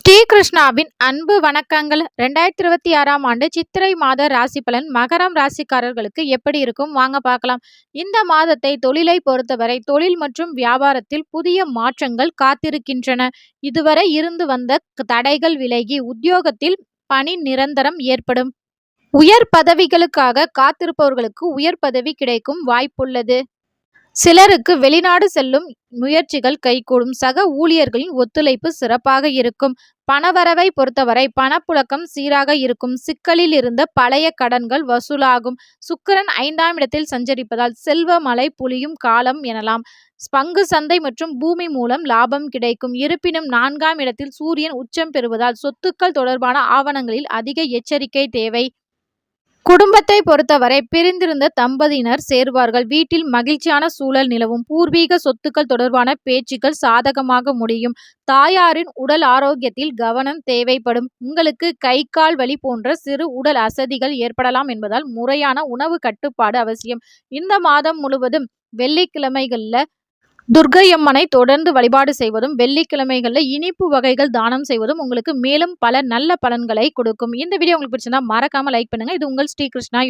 ஸ்ரீகிருஷ்ணாவின் அன்பு வணக்கங்கள். 2026ஆம் ஆண்டு சித்திரை மாத ராசி பலன் மகரம் ராசிக்காரர்களுக்கு எப்படி இருக்கும் வாங்க பார்க்கலாம். இந்த மாதத்தை தொழிலை பொறுத்தவரை தொழில் மற்றும் வியாபாரத்தில் புதிய மாற்றங்கள் காத்திருக்கின்றன. இதுவரை இருந்து வந்த தடைகள் விலகி உத்தியோகத்தில் பணி நிரந்தரம் ஏற்படும். உயர் பதவிகளுக்காக காத்திருப்பவர்களுக்கு உயர் பதவி கிடைக்கும் வாய்ப்புள்ளது. சிலருக்கு வெளிநாடு செல்லும் முயற்சிகள் கைகூடும். சக ஊழியர்களின் ஒத்துழைப்பு சிறப்பாக இருக்கும். பணவரவை பொறுத்தவரை பணப்புழக்கம் சீராக இருக்கும். சிக்கலில் இருந்த பழைய கடன்கள் வசூலாகும். சுக்கிரன் 5ஆம் இடத்தில் சஞ்சரிப்பதால் செல்வ மழை பொழியும் காலம் எனலாம். பங்கு சந்தை மற்றும் பூமி மூலம் லாபம் கிடைக்கும். இருப்பினும் 4ஆம் இடத்தில் சூரியன் உச்சம் பெறுவதால் சொத்துக்கள் தொடர்பான ஆவணங்களில் அதிக எச்சரிக்கை தேவை. குடும்பத்தை பொறுத்தவரை பிரிந்திருந்த தம்பதியினர் சேருவார்கள். வீட்டில் மகிழ்ச்சியான சூழல் நிலவும். பூர்வீக சொத்துக்கள் தொடர்பான பேச்சுக்கள் சாதகமாக முடியும். தாயாரின் உடல் ஆரோக்கியத்தில் கவனம் தேவைப்படும். உங்களுக்கு கை கால் வலி போன்ற சிறு உடல் அசதிகள் ஏற்படலாம் என்பதால் முறையான உணவு கட்டுப்பாடு அவசியம். இந்த மாதம் முழுவதும் வெள்ளிக்கிழமைகள்ல துர்க்கையம்மனை தொடர்ந்து வழிபாடு செய்வதும் வெள்ளிக்கிழமைகளில் இனிப்பு வகைகள் தானம் செய்வதும் உங்களுக்கு மேலும் பல நல்ல பலன்களை கொடுக்கும். இந்த வீடியோ உங்களுக்கு பிடிச்சிருந்தா மறக்காம லைக் பண்ணுங்க. இது உங்கள் ஸ்ரீகிருஷ்ணா.